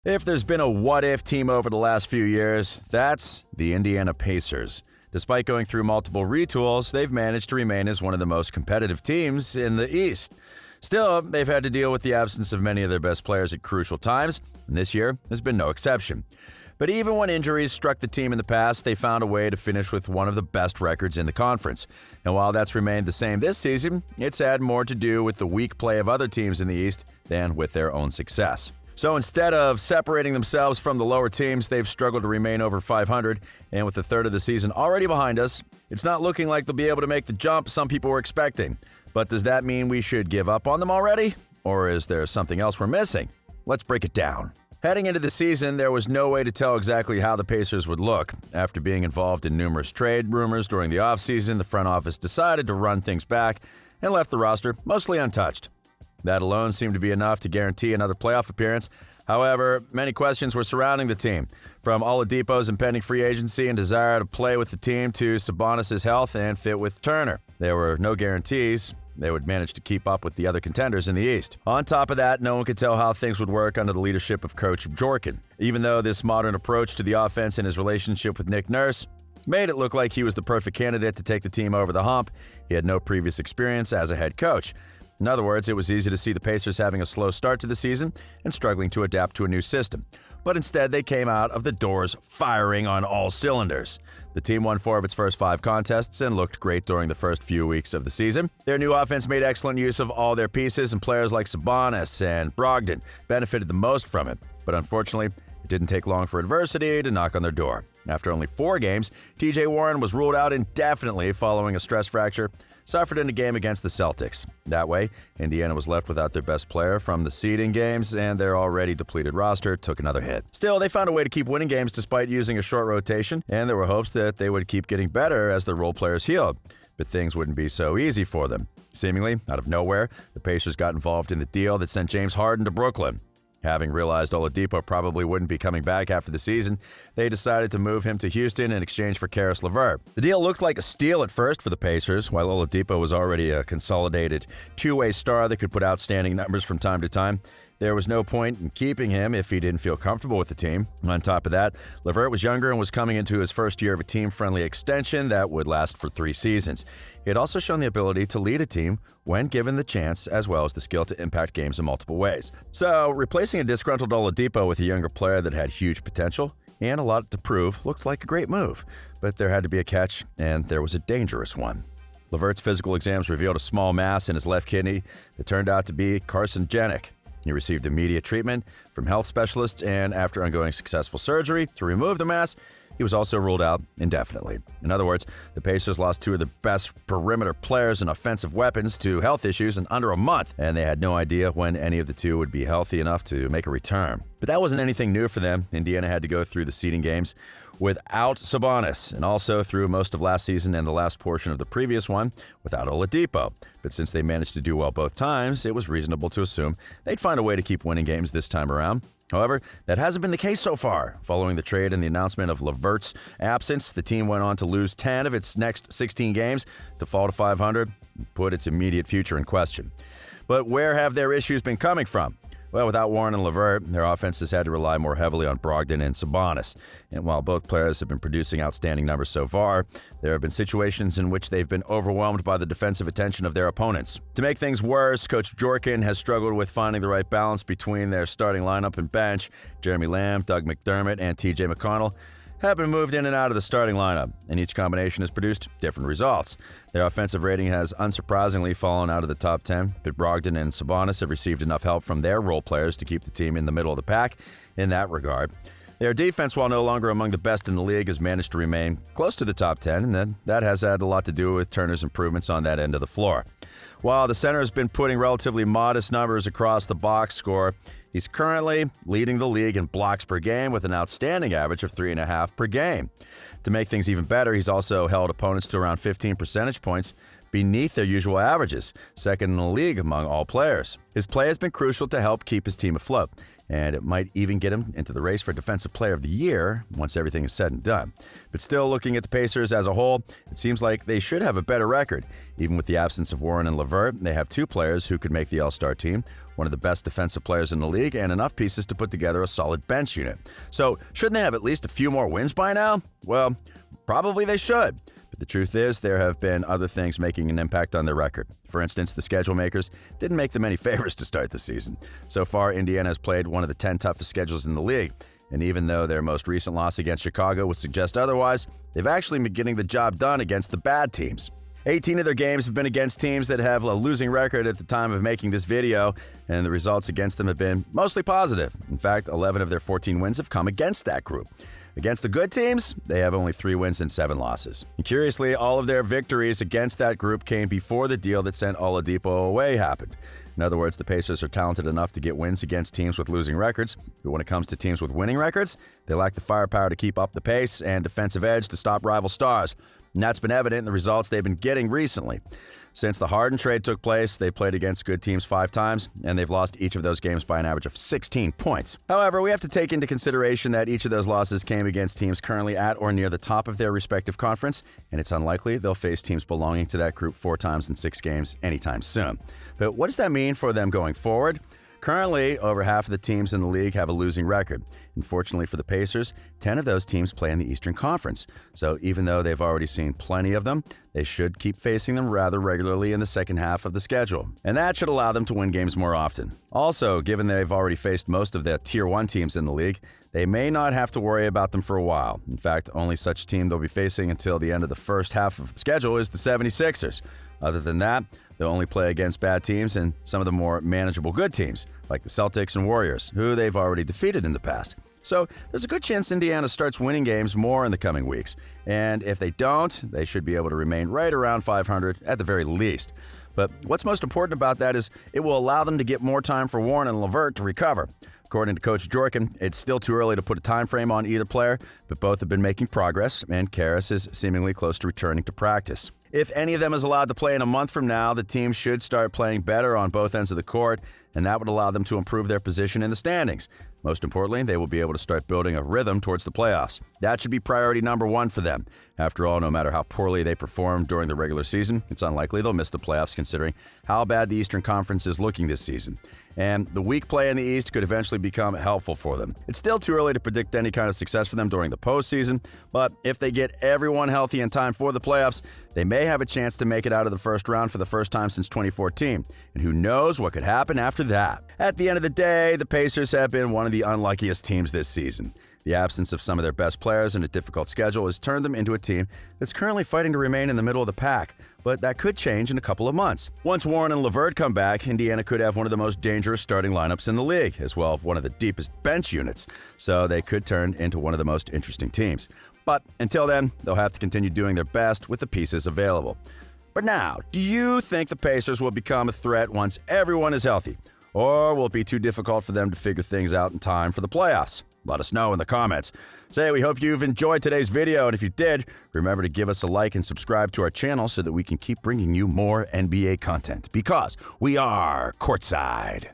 If there's been a what-if team over the last few years, that's the Indiana Pacers. Despite going through multiple retools, they've managed to remain as one of the most competitive teams in the East. Still, they've had to deal with the absence of many of their best players at crucial times, and this year has been no exception. But even when injuries struck the team in the past, they found a way to finish with one of the best records in the conference. And while that's remained the same this season, it's had more to do with the weak play of other teams in the East than with their own success. So instead of separating themselves from the lower teams, they've struggled to remain over 500, and with a third of the season already behind us, it's not looking like they'll be able to make the jump some people were expecting. But does that mean we should give up on them already? Or is there something else we're missing? Let's break it down. Heading into the season, there was no way to tell exactly how the Pacers would look. After being involved in numerous trade rumors during the offseason, the front office decided to run things back and left the roster mostly untouched. That alone seemed to be enough to guarantee another playoff appearance. However, many questions were surrounding the team, from Oladipo's impending free agency and desire to play with the team to Sabonis' health and fit with Turner. There were no guarantees they would manage to keep up with the other contenders in the East. On top of that, no one could tell how things would work under the leadership of Coach Bjorken. Even though this modern approach to the offense and his relationship with Nick Nurse made it look like he was the perfect candidate to take the team over the hump, he had no previous experience as a head coach. In other words, it was easy to see the Pacers having a slow start to the season and struggling to adapt to a new system. But instead, they came out of the doors firing on all cylinders. The team won 4 of its first 5 contests and looked great during the first few weeks of the season. Their new offense made excellent use of all their pieces, and players like Sabonis and Brogdon benefited the most from it. But unfortunately, it didn't take long for adversity to knock on their door. After only 4 games, TJ Warren was ruled out indefinitely following a stress fracture suffered in a game against the Celtics. That way, Indiana was left without their best player from the seeding games, and their already depleted roster took another hit. Still, they found a way to keep winning games despite using a short rotation, and there were hopes that they would keep getting better as their role players healed. But things wouldn't be so easy for them. Seemingly, out of nowhere, the Pacers got involved in the deal that sent James Harden to Brooklyn. Having realized Oladipo probably wouldn't be coming back after the season, they decided to move him to Houston in exchange for Caris LeVert. The deal looked like a steal at first for the Pacers. While Oladipo was already a consolidated two-way star that could put outstanding numbers from time to time, there was no point in keeping him if he didn't feel comfortable with the team. On top of that, LeVert was younger and was coming into his first year of a team-friendly extension that would last for 3 seasons. He had also shown the ability to lead a team when given the chance, as well as the skill to impact games in multiple ways. So, replacing a disgruntled Oladipo with a younger player that had huge potential and a lot to prove looked like a great move. But there had to be a catch, and there was a dangerous one. LeVert's physical exams revealed a small mass in his left kidney that turned out to be carcinogenic. He received immediate treatment from health specialists, and after undergoing successful surgery to remove the mass, he was also ruled out indefinitely. In other words, the Pacers lost 2 of the best perimeter players and offensive weapons to health issues in under a month, and they had no idea when any of the 2 would be healthy enough to make a return. But that wasn't anything new for them. Indiana had to go through the seeding games without Sabonis, and also through most of last season and the last portion of the previous one without Oladipo. But since they managed to do well both times, it was reasonable to assume they'd find a way to keep winning games this time around. However, that hasn't been the case so far. Following the trade and the announcement of LeVert's absence, the team went on to lose 10 of its next 16 games, to fall to 500, and put its immediate future in question. But where have their issues been coming from? Well, without Warren and LeVert, their offenses had to rely more heavily on Brogdon and Sabonis. And while both players have been producing outstanding numbers so far, there have been situations in which they've been overwhelmed by the defensive attention of their opponents. To make things worse, Coach Bjorken has struggled with finding the right balance between their starting lineup and bench. Jeremy Lamb, Doug McDermott, and TJ McConnell have been moved in and out of the starting lineup, and each combination has produced different results. Their offensive rating has unsurprisingly fallen out of the top 10, but Brogdon and Sabonis have received enough help from their role players to keep the team in the middle of the pack in that regard. Their defense, while no longer among the best in the league, has managed to remain close to the top 10, and then that has had a lot to do with Turner's improvements on that end of the floor. While the center has been putting relatively modest numbers across the box score, he's currently leading the league in blocks per game with an outstanding average of 3.5 per game. To make things even better, he's also held opponents to around 15 percentage points beneath their usual averages, second in the league among all players. His play has been crucial to help keep his team afloat, and it might even get him into the race for Defensive Player of the Year once everything is said and done. But still, looking at the Pacers as a whole, it seems like they should have a better record. Even with the absence of Warren and LeVert, they have two players who could make the All-Star team, one of the best defensive players in the league, and enough pieces to put together a solid bench unit. So, shouldn't they have at least a few more wins by now? Well, probably they should. But the truth is, there have been other things making an impact on their record. For instance, the schedule makers didn't make them any favors to start the season. So far, Indiana has played one of the 10 toughest schedules in the league. And even though their most recent loss against Chicago would suggest otherwise, they've actually been getting the job done against the bad teams. 18 of their games have been against teams that have a losing record at the time of making this video, and the results against them have been mostly positive. In fact, 11 of their 14 wins have come against that group. Against the good teams, they have only 3 wins and 7 losses. And curiously, all of their victories against that group came before the deal that sent Oladipo away happened. In other words, the Pacers are talented enough to get wins against teams with losing records, but when it comes to teams with winning records, they lack the firepower to keep up the pace and defensive edge to stop rival stars. And that's been evident in the results they've been getting recently. Since the Harden trade took place, they've played against good teams 5 times, and they've lost each of those games by an average of 16 points. However, we have to take into consideration that each of those losses came against teams currently at or near the top of their respective conference, and it's unlikely they'll face teams belonging to that group 4 times in 6 games anytime soon. But what does that mean for them going forward? Currently, over half of the teams in the league have a losing record. Unfortunately for the Pacers, 10 of those teams play in the Eastern Conference. So even though they've already seen plenty of them, they should keep facing them rather regularly in the second half of the schedule. And that should allow them to win games more often. Also, given they've already faced most of the Tier 1 teams in the league, they may not have to worry about them for a while. In fact, only such team they'll be facing until the end of the first half of the schedule is the 76ers. Other than that, they'll only play against bad teams and some of the more manageable good teams, like the Celtics and Warriors, who they've already defeated in the past. So there's a good chance Indiana starts winning games more in the coming weeks. And if they don't, they should be able to remain right around 500 at the very least. But what's most important about that is it will allow them to get more time for Warren and LeVert to recover. According to Coach Jorkin, it's still too early to put a time frame on either player, but both have been making progress, and Karras is seemingly close to returning to practice. If any of them is allowed to play in a month from now, the team should start playing better on both ends of the court, and that would allow them to improve their position in the standings. Most importantly, they will be able to start building a rhythm towards the playoffs. That should be priority number 1 for them. After all, no matter how poorly they perform during the regular season, it's unlikely they'll miss the playoffs considering how bad the Eastern Conference is looking this season. And the weak play in the East could eventually become helpful for them. It's still too early to predict any kind of success for them during the postseason, but if they get everyone healthy in time for the playoffs, they may have a chance to make it out of the first round for the first time since 2014. And who knows what could happen after that. At the end of the day, the Pacers have been one of the unluckiest teams this season. The absence of some of their best players and a difficult schedule has turned them into a team that's currently fighting to remain in the middle of the pack, but that could change in a couple of months. Once Warren and LeVert come back, Indiana could have one of the most dangerous starting lineups in the league, as well as one of the deepest bench units, so they could turn into one of the most interesting teams. But until then, they'll have to continue doing their best with the pieces available. But now, do you think the Pacers will become a threat once everyone is healthy? Or will it be too difficult for them to figure things out in time for the playoffs? Let us know in the comments. We hope you've enjoyed today's video, and if you did, remember to give us a like and subscribe to our channel so that we can keep bringing you more NBA content, because we are Courtside.